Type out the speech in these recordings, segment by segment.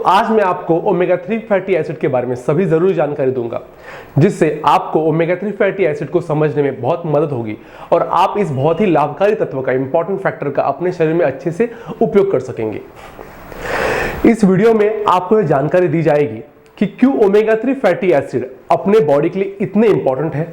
आज मैं आपको ओमेगा 3 फैटी एसिड के बारे में सभी जरूरी जानकारी दूंगा, जिससे आपको ओमेगा 3 फैटी एसिड को समझने में बहुत मदद होगी और आप इस बहुत ही लाभकारी तत्व का इंपॉर्टेंट फैक्टर का अपने शरीर में अच्छे से उपयोग कर सकेंगे। इस वीडियो में आपको यह जानकारी दी जाएगी कि क्यों ओमेगा 3 फैटी एसिड अपने बॉडी के लिए इतने इंपॉर्टेंट है,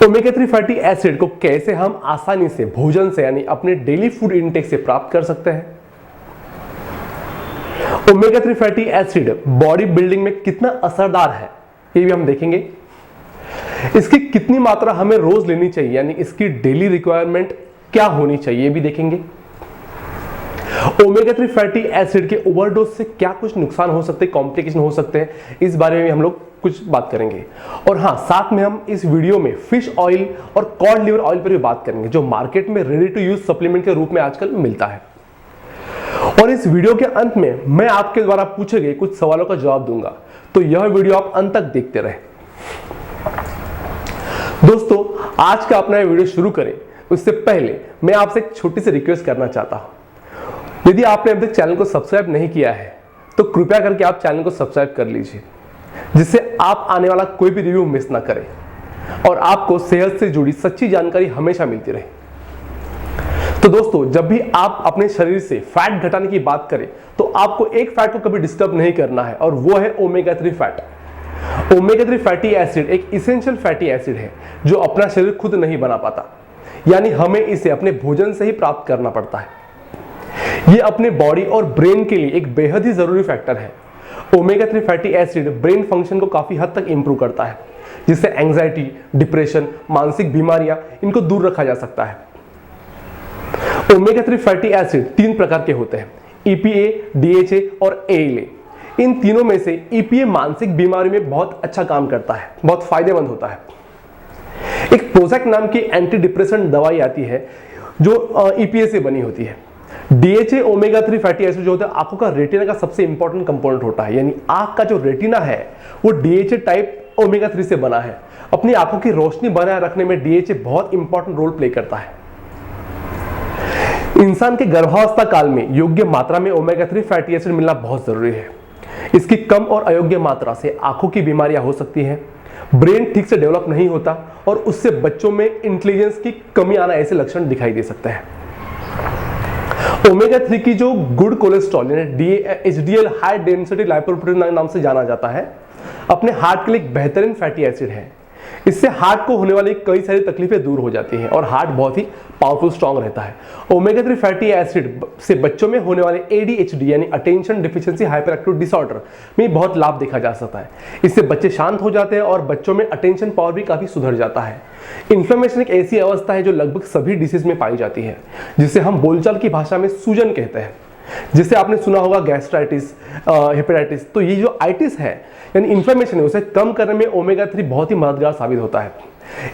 ओमेगा 3 फैटी एसिड को कैसे हम आसानी से भोजन से यानी अपने डेली फूड इनटेक से प्राप्त कर सकते हैं, omega 3 fatty acid body building में कितना असरदार है ये भी हम देखेंगे, इसकी कितनी मात्रा हमें रोज लेनी चाहिए यानी इसकी डेली रिक्वायरमेंट क्या होनी चाहिए ये भी देखेंगे। ओमेगा 3 फैटी एसिड के ओवरडोज से क्या कुछ नुकसान हो सकते हैं, कॉम्प्लिकेशन हो सकते हैं, इस बारे में हम लोग कुछ बात करेंगे। और हाँ, साथ में हम इस वीडियो में फिश ऑयल और कॉड लिवर ऑयल पर भी बात करेंगे, जो मार्केट में रेडी टू यूज सप्लीमेंट के रूप में आजकल मिलता है। और इस वीडियो के अंत में मैं आपके द्वारा पूछे गए कुछ सवालों का जवाब दूंगा, तो यह वीडियो आप अंत तक देखते रहे। दोस्तों, आज का अपना वीडियो शुरू करें उससे पहले मैं आपसे एक छोटी सी रिक्वेस्ट करना चाहता हूं। यदि आपने अभी तक चैनल को सब्सक्राइब नहीं किया है तो कृपया करके आप चैनल को सब्सक्राइब कर लीजिए, जिससे आप आने वाला कोई भी रिव्यू मिस ना करें और आपको सेहत से जुड़ी सच्ची जानकारी हमेशा मिलती रहे। तो दोस्तों, जब भी आप अपने शरीर से फैट घटाने की बात करें तो आपको एक फैट को कभी डिस्टर्ब नहीं करना है, और वो है omega 3 fat. Omega 3 fatty acid एक इसेंशियल फैटी एसिड है जो अपना शरीर खुद नहीं बना पाता, यानी हमें इसे अपने भोजन से ही प्राप्त करना पड़ता है। ये अपने बॉडी और ब्रेन के लिए एक बेहद ही जरूरी फैक्टर है। Omega 3 fatty acid brain function को काफी हद तक इंप्रूव करता है, जिससे एंजाइटी, डिप्रेशन, मानसिक बीमारियां इनको दूर रखा जा सकता है। ओमेगा 3 फैटी एसिड 3 प्रकार के होते हैं, EPA, DHA और ALA। इन तीनों में से EPA मानसिक बीमारी में बहुत अच्छा काम करता है, बहुत फायदेमंद होता है। एक प्रोजेक्ट नाम की एंटी डिप्रेसेंट दवाई आती है जो EPA से बनी होती है। DHA ओमेगा 3 फैटी एसिड जो होता है आंखों का रेटिना का सबसे इंपॉर्टेंट कंपोनेंट होता है, यानी आंख का जो रेटिना है वो DHA टाइप ओमेगा 3 से बना है। अपनी आंखों की रोशनी बनाए रखने में DHA बहुत इंपॉर्टेंट रोल प्ले करता है। इंसान के गर्भावस्था काल में योग्य मात्रा में ओमेगा 3 फैटी एसिड मिलना बहुत जरूरी है। इसकी कम और अयोग्य मात्रा से आंखों की बीमारियां हो सकती हैं, ब्रेन ठीक से डेवलप नहीं होता और उससे बच्चों में इंटेलिजेंस की कमी आना ऐसे लक्षण दिखाई दे सकते हैं। ओमेगा 3 की जो गुड कोलेस्ट्रॉल यानी HDL हाई डेंसिटी लाइपोप्रोटीन नाम से जाना जाता है, अपने हार्ट के लिए एक बेहतरीन फैटी एसिड है। इससे हार्ट को होने वाली कई सारी तकलीफें दूर हो जाती हैं और हार्ट बहुत ही पावरफुल स्ट्रांग रहता है। ओमेगा 3 फैटी एसिड से बच्चों में होने वाले ADHD यानी attention deficiency hyper active disorder में बहुत लाभ देखा जा सकता है। इससे बच्चे शांत हो जाते हैं और बच्चों में अटेंशन पावर भी काफी सुधर जाता है। इन्फ्लेमेशन एक ऐसी अवस्था है जो लगभग सभी डिसीज में पाई जाती है, जिसे हम बोलचाल की भाषा में सूजन कहते हैं। जिसे आपने सुना होगा गैस्ट्राइटिस, हेपेटाइटिस, तो ये जो आइटिस है यानी इन्फ्लेमेशन है उसे कम करने में ओमेगा 3 बहुत ही मददगार साबित होता है।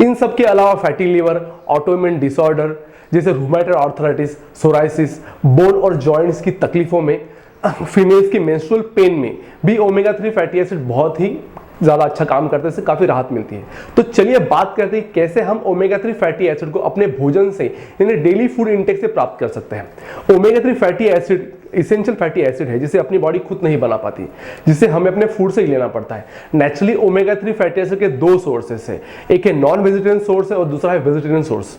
इन सब के अलावा फैटी लिवर, ऑटोइम्यून डिसऑर्डर जैसे रूमेटॉइड आर्थराइटिस, सोराइसिस, बोन और जॉइंट्स की तकलीफों में, फीमेल्स की मेंस्ट्रुअल पेन में भी ओमेगा 3 फैटी एसिड बहुत ही ज्यादा अच्छा काम करते हैं, इससे काफी राहत मिलती है। तो चलिए बात करते हैं कैसे हम ओमेगा 3 फैटी एसिड को अपने भोजन से यानी डेली फूड इंटेक से प्राप्त कर सकते हैं। Omega 3 fatty acid essential fatty acid है जिसे अपनी बॉडी खुद नहीं बना पाती, जिसे हमें अपने फूड से ही लेना पड़ता है। नेचुरली ओमेगा 3 फैटी एसिड के 2 सोर्सेस है, एक है नॉन वेजिटेरियन सोर्स है और दूसरा है वेजिटेरियन सोर्स।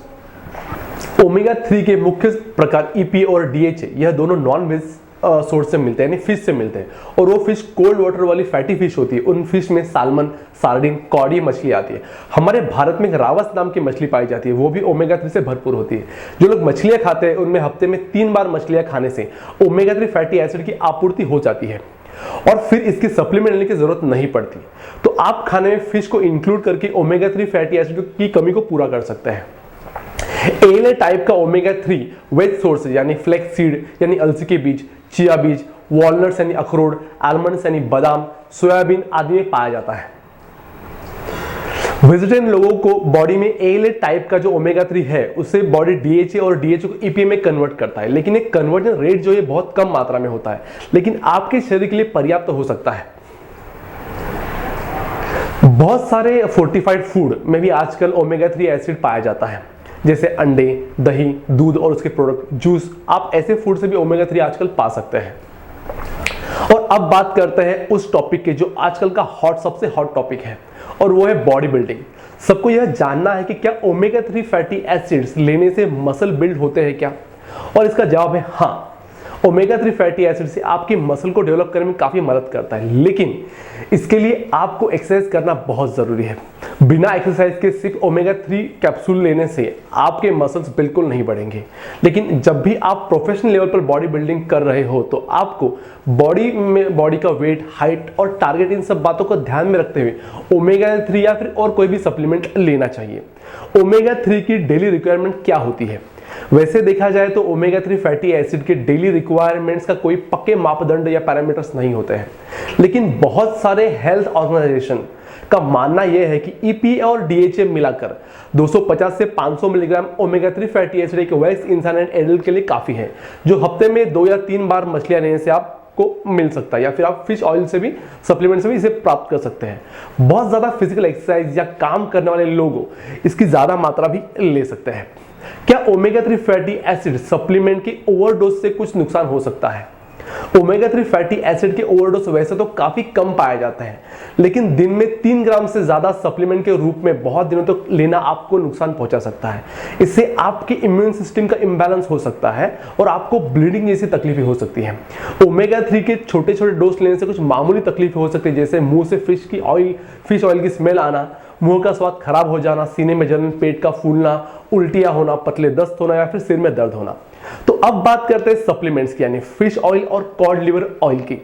ओमेगा 3 के मुख्य प्रकार EPA और DHA यह दोनों नॉन वेज सोर्स से मिलते हैं यानी फिश से मिलते हैं, और वो फिश कोल्ड वाटर वाली फैटी फिश होती है। उन फिश में साल्मन, सार्डिन, कॉड मछली आती है। हमारे भारत में एक रावस नाम की मछली पाई जाती है, वो भी ओमेगा 3 से भरपूर होती है। जो लोग मछलियां खाते हैं उनमें हफ्ते में 3 बार मछलियां खाने से ओमेगा 3 फैटी एसिड की आपूर्ति हो जाती है और फिर इसकी सप्लीमेंट लेने की जरूरत नहीं पड़ती। तो आप खाने में फिश को इंक्लूड करके ओमेगा 3 फैटी एसिड की कमी को पूरा कर सकते हैं। ALA टाइप का ओमेगा 3 वेज सोर्स यानी फ्लेक्स सीड यानी अलसी के बीज, चिया बीज, वॉलनट्स यानी अखरोट, आलमंड्स यानी बादाम, सोयाबीन आदि में पाया जाता है। वेजिटेरियन लोगों को बॉडी में ALA टाइप का जो ओमेगा 3 है उससे बॉडी DHA और DHA को EPA में कन्वर्ट करता है, लेकिन एक कन्वर्जन रेट जो है बहुत कम मात्रा में होता है, लेकिन आपके शरीर के लिए पर्याप्त हो सकता है। बहुत सारे फोर्टिफाइड फूड में भी आजकल ओमेगा 3 एसिड पाया जाता है, जैसे अंडे, दही, दूध और उसके प्रोडक्ट, जूस। आप ऐसे फूड से भी ओमेगा 3 आजकल पा सकते हैं। और अब बात करते हैं उस टॉपिक के जो आजकल का सबसे हॉट टॉपिक है, और वो है बॉडी बिल्डिंग। सबको यह जानना है कि क्या ओमेगा 3 फैटी एसिड्स लेने से मसल बिल्ड होते हैं क्या? और इसका जवाब है हाँ, ओमेगा 3 फैटी एसिड से आपकी मसल को डेवलप करने में काफी मदद करता है, लेकिन इसके लिए आपको एक्सरसाइज करना बहुत जरूरी है। बिना एक्सरसाइज के सिर्फ ओमेगा 3 कैप्सूल लेने से आपके मसल्स बिल्कुल नहीं बढ़ेंगे। लेकिन जब भी आप प्रोफेशनल लेवल पर बॉडी बिल्डिंग कर रहे हो तो आपको बॉडी का वेट, हाइट और टारगेट, इन सब बातों को ध्यान में रखते हुए ओमेगा 3 या फिर और कोई भी सप्लीमेंट लेना चाहिए। ओमेगा 3 की डेली रिक्वायरमेंट क्या होती है? वैसे देखा जाए तो ओमेगा 3 फैटी एसिड के डेली रिक्वायरमेंट्स का कोई पक्के मापदंड या पैरामीटर्स नहीं होते हैं, लेकिन बहुत सारे हेल्थ ऑर्गेनाइजेशन का मानना यह है कि EPA और DHA मिलाकर 250 से 500 मिलीग्राम ओमेगा 3 फैटी एसिड एक वयस्क इंसान एंड एडल्ट के लिए काफी है, जो हफ्ते में 2 या 3 बार मछलियां लेने से आपको मिल सकता है, या फिर आप फिश ऑयल से भी, सप्लीमेंट से भी इसे प्राप्त कर सकते हैं। बहुत ज्यादा फिजिकल एक्सरसाइज या काम करने वाले लोग इसकी ज्यादा मात्रा भी ले सकते हैं। क्या ओमेगा 3 फैटी एसिड सप्लीमेंट की ओवरडोज से कुछ नुकसान हो सकता है? ओमेगा 3 फैटी एसिड के ओवरडोज वैसे तो काफी कम पाए जाते हैं, लेकिन दिन में 3 ग्राम से ज्यादा सप्लीमेंट के रूप में बहुत दिनों तक लेना आपको नुकसान पहुंचा सकता है। इससे आपके इम्यून सिस्टम का इंबैलेंस हो सकता है और आपको ब्लीडिंग जैसी तकलीफें हो सकती हैं। ओमेगा 3 के छोटे छोटे डोज लेने से कुछ मामूली तकलीफें हो सकती है, जैसे मुंह से फिश ऑयल की स्मेल आना, मुंह का स्वाद खराब हो जाना, सीने में जलन, पेट का फूलना, उल्टियां होना, पतले दस्त होना या फिर सिर में दर्द होना। तो अब बात करते हैं सप्लीमेंट्स की, यानी फिश ऑयल और कॉड लिवर ऑयल की,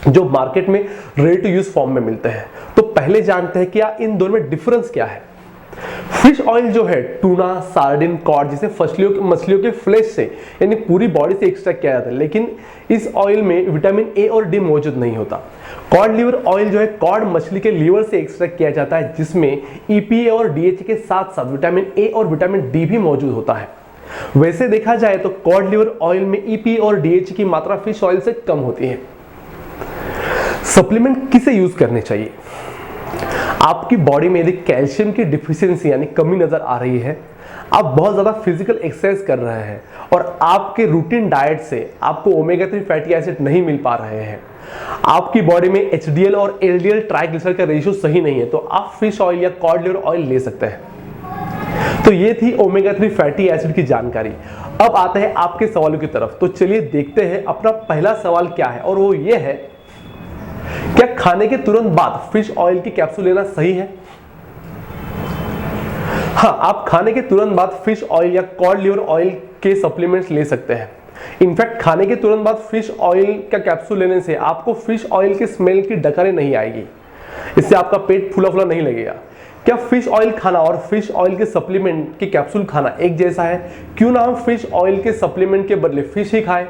जो मार्केट में रेडी टू यूज फॉर्म में मिलते हैं। तो पहले जानते हैं कि इन दोनों में डिफरेंस क्या है। फिश ऑयल जो है टूना, सार्डिन, कॉड जैसे मछलियों के फ्लेश से यानी पूरी बॉडी से एक्सट्रैक्ट किया जाता है, लेकिन इस ऑयल में विटामिन ए और डी मौजूद नहीं होता। कॉड लिवर ऑयल जो है कॉड मछली के लीवर से एक्सट्रैक्ट किया जाता है, जिसमें EPA और DHA के साथ साथ विटामिन ए और विटामिन डी भी मौजूद होता है। वैसे देखा जाए तो कॉड लिवर ऑयल में EPA और DHA की मात्रा फिश ऑयल से कम होती है। सप्लीमेंट किसे यूज करने चाहिए? आपकी बॉडी में यदि कैल्शियम की डिफिशियंसी यानी कमी नजर आ रही है, आप बहुत ज्यादा फिजिकल एक्सरसाइज कर रहे हैं और आपके रूटीन डाइट से आपको ओमेगा 3 फैटी एसिड नहीं मिल पा रहे हैं, आपकी बॉडी में HDL और LDL ट्राइग्लिसराइड का रेशियो सही नहीं है, तो आप फिश ऑयल या कॉड लिवर ऑयल ले सकते हैं। तो ये थी ओमेगा 3 फैटी एसिड की जानकारी। अब आते हैं आपके सवालों की तरफ। तो चलिए देखते हैं अपना पहला सवाल क्या है, और वो ये है, क्या खाने के तुरंत बाद फिश ऑयल की कैप्सूल लेना सही है? हाँ, आप खाने के तुरंत बाद फिश ऑयल या कॉड लिवर ऑयल के सप्लीमेंट्स ले सकते हैं। इनफैक्ट खाने के तुरंत बाद फिश ऑयल का कैप्सूल लेने से आपको फिश ऑयल की स्मेल की डकारें नहीं आएगी, इससे आपका पेट फूला फूला नहीं लगेगा। क्या फिश ऑयल खाना और फिश ऑयल के सप्लीमेंट के कैप्सूल खाना एक जैसा है? क्यों ना हम फिश ऑयल के सप्लीमेंट के बदले फिश ही खाएं?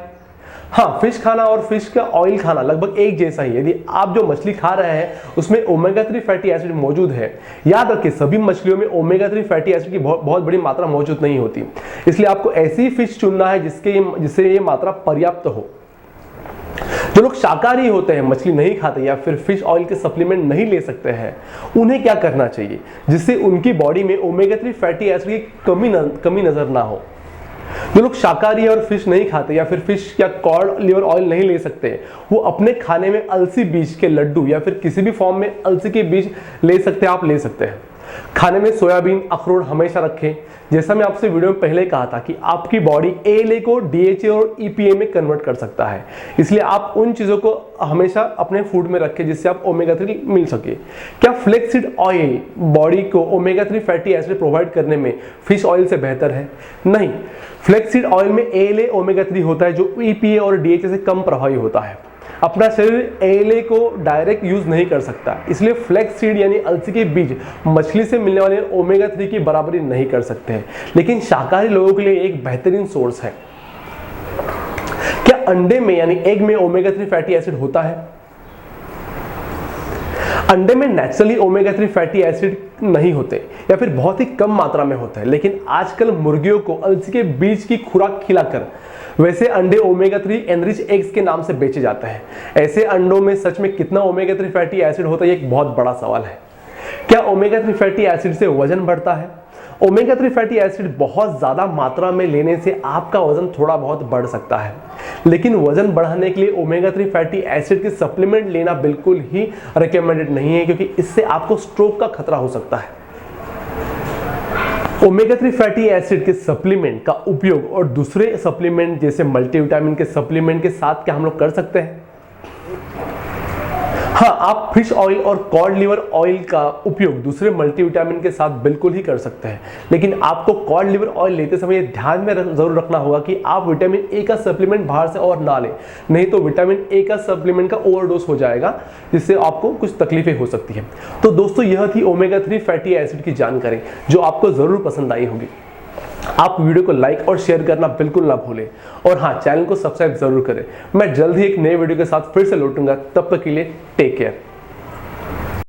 हाँ, फिश खाना और फिश का ऑयल खाना लगभग एक जैसा ही है। यदि आप जो मछली खा रहे हैं उसमें ओमेगा 3 फैटी एसिड मौजूद है, याद रखिए सभी मछलियों में ओमेगा 3 फैटी एसिड की बहुत बड़ी मात्रा मौजूद नहीं होती, इसलिए आपको ऐसी फिश चुनना है जिससे ये मात्रा पर्याप्त हो। जो लोग शाकाहारी होते हैं, मछली नहीं खाते या फिर फिश ऑयल के सप्लीमेंट नहीं ले सकते हैं, उन्हें क्या करना चाहिए जिससे उनकी बॉडी में ओमेगा 3 फैटी एसिड की कमी नजर ना हो? जो लोग शाकाहारी और फिश नहीं खाते या फिर फिश या कॉड लिवर ऑयल नहीं ले सकते, वो अपने खाने में अलसी बीज के लड्डू या फिर किसी भी फॉर्म में अलसी के बीज ले सकते हैं, आप ले सकते हैं। खाने में सोयाबीन, अखरोट हमेशा रखें। जैसा मैं आपसे वीडियो में पहले कहा था कि आपकी बॉडी ALA को DHA और EPA में कन्वर्ट कर सकता है, इसलिए आप उन चीज़ों को हमेशा अपने फूड में रखें जिससे आप ओमेगा 3 मिल सके। क्या फ्लेक्सीड ऑयल बॉडी को ओमेगा 3 फैटी एसिड प्रोवाइड करने में फिश ऑयल से बेहतर है? नहीं, फ्लेक्सीड ऑयल में ALA ओमेगा 3 होता है जो EPA और DHA से कम प्रभावी होता है। अपना शरीर ALA को डायरेक्ट यूज नहीं कर सकता, इसलिए फ्लैक्स सीड यानी अलसी के बीज मछली से मिलने वाले ओमेगा 3 की बराबरी नहीं कर सकते हैं, लेकिन शाकाहारी लोगों के लिए एक बेहतरीन सोर्स है। क्या अंडे में यानी एग में ओमेगा 3 फैटी एसिड होता है? अंडे में नेचुरली ओमेगा 3 फैटी एसिड नहीं होते या फिर बहुत ही कम मात्रा में होते हैं, लेकिन आजकल मुर्गियों को अलसी के बीज की खुराक खिलाकर वैसे अंडे ओमेगा 3 एनरिच एग्स के नाम से बेचे जाते हैं। ऐसे अंडों में सच में कितना ओमेगा 3 फैटी एसिड होता है, ये एक बहुत बड़ा सवाल है। क्या ओमेगा 3 फैटी एसिड से वजन बढ़ता है? ओमेगा 3 फैटी एसिड बहुत ज्यादा मात्रा में लेने से आपका वजन थोड़ा बहुत बढ़ सकता है, लेकिन वजन बढ़ाने के लिए ओमेगा 3 फैटी एसिड के सप्लीमेंट लेना बिल्कुल ही रिकमेंडेड नहीं है, क्योंकि इससे आपको स्ट्रोक का खतरा हो सकता है। ओमेगा 3 फैटी एसिड के सप्लीमेंट का उपयोग और दूसरे सप्लीमेंट जैसे मल्टीविटामिन के सप्लीमेंट के साथ क्या हम लोग कर सकते हैं? हाँ, आप फिश ऑयल और कॉड लिवर ऑयल का उपयोग दूसरे मल्टीविटामिन के साथ बिल्कुल ही कर सकते हैं, लेकिन आपको कॉड लिवर ऑयल लेते समय ध्यान में जरूर रखना होगा कि आप विटामिन ए का सप्लीमेंट बाहर से और ना लें, नहीं तो विटामिन ए का सप्लीमेंट का ओवरडोज हो जाएगा, जिससे आपको कुछ तकलीफें हो सकती हैं। तो दोस्तों, यह थी ओमेगा 3 फैटी एसिड की जानकारी, जो आपको जरूर पसंद आई होगी। आप वीडियो को लाइक और शेयर करना बिल्कुल ना भूलें, और हाँ, चैनल को सब्सक्राइब जरूर करें। मैं जल्द ही एक नए वीडियो के साथ फिर से लौटूंगा, तब तक के लिए टेक केयर।